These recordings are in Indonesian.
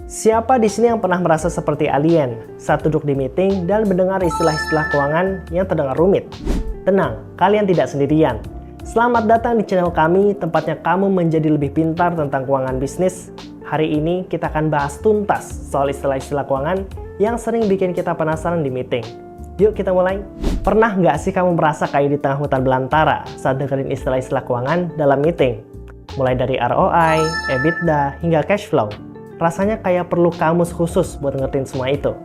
Siapa di sini yang pernah merasa seperti alien saat duduk di meeting dan mendengar istilah-istilah keuangan yang terdengar rumit? Tenang, kalian tidak sendirian. Selamat datang di channel kami, tempatnya kamu menjadi lebih pintar tentang keuangan bisnis. Hari ini kita akan bahas tuntas soal istilah-istilah keuangan yang sering bikin kita penasaran di meeting. Yuk kita mulai. Pernah nggak sih kamu merasa kayak di tengah hutan belantara saat dengerin istilah-istilah keuangan dalam meeting? Mulai dari ROI, EBITDA, hingga cash flow. Rasanya kayak perlu kamus khusus buat ngertiin semua itu.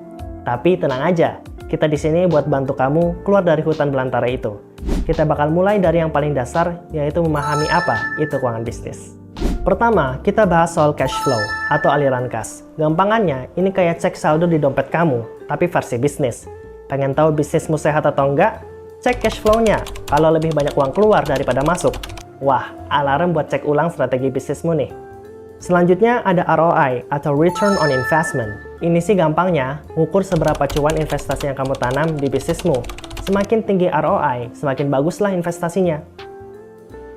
Tapi tenang aja, kita di sini buat bantu kamu keluar dari hutan belantara itu. Kita bakal mulai dari yang paling dasar, yaitu memahami apa itu keuangan bisnis. Pertama, kita bahas soal cash flow atau aliran kas. Gampangannya, ini kayak cek saldo di dompet kamu, tapi versi bisnis. Pengen tahu bisnismu sehat atau enggak? Cek cash flow-nya. Kalau lebih banyak uang keluar daripada masuk, wah, alarm buat cek ulang strategi bisnismu nih. Selanjutnya ada ROI atau Return on Investment. Ini sih gampangnya, ngukur seberapa cuan investasi yang kamu tanam di bisnismu. Semakin tinggi ROI, semakin baguslah investasinya.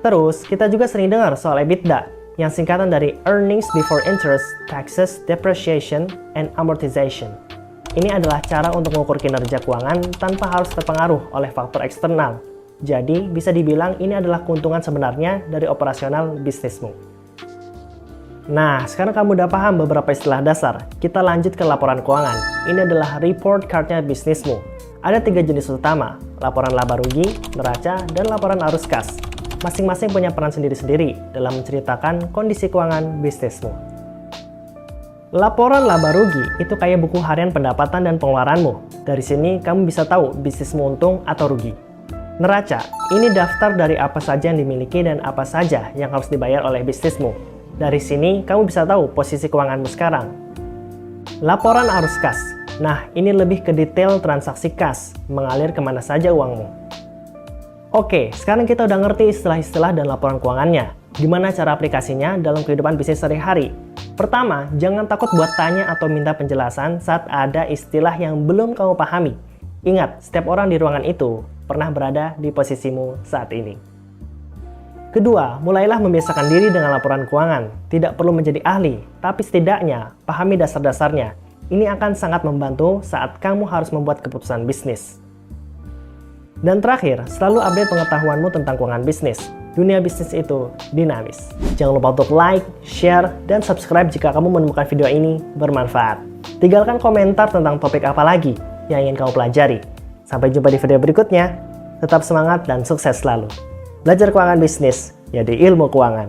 Terus, kita juga sering dengar soal EBITDA, yang singkatan dari Earnings Before Interest, Taxes, Depreciation, and Amortization. Ini adalah cara untuk mengukur kinerja keuangan tanpa harus terpengaruh oleh faktor eksternal. Jadi, bisa dibilang ini adalah keuntungan sebenarnya dari operasional bisnismu. Nah, sekarang kamu udah paham beberapa istilah dasar. Kita lanjut ke laporan keuangan. Ini adalah report card-nya bisnismu. Ada 3 jenis utama, laporan laba rugi, neraca, dan laporan arus kas. Masing-masing punya peran sendiri-sendiri dalam menceritakan kondisi keuangan bisnismu. Laporan laba rugi itu kayak buku harian pendapatan dan pengeluaranmu. Dari sini kamu bisa tahu bisnismu untung atau rugi. Neraca, ini daftar dari apa saja yang dimiliki dan apa saja yang harus dibayar oleh bisnismu. Dari sini, kamu bisa tahu posisi keuanganmu sekarang. Laporan arus kas. Nah, ini lebih ke detail transaksi kas, mengalir kemana saja uangmu. Oke, sekarang kita udah ngerti istilah-istilah dan laporan keuangannya. Gimana cara aplikasinya dalam kehidupan bisnis sehari-hari? Pertama, jangan takut buat tanya atau minta penjelasan saat ada istilah yang belum kamu pahami. Ingat, setiap orang di ruangan itu pernah berada di posisimu saat ini. Kedua, mulailah membiasakan diri dengan laporan keuangan. Tidak perlu menjadi ahli, tapi setidaknya pahami dasar-dasarnya. Ini akan sangat membantu saat kamu harus membuat keputusan bisnis. Dan terakhir, selalu update pengetahuanmu tentang keuangan bisnis. Dunia bisnis itu dinamis. Jangan lupa untuk like, share, dan subscribe jika kamu menemukan video ini bermanfaat. Tinggalkan komentar tentang topik apa lagi yang ingin kamu pelajari. Sampai jumpa di video berikutnya. Tetap semangat dan sukses selalu. Belajar keuangan bisnis, jadi ilmu keuangan.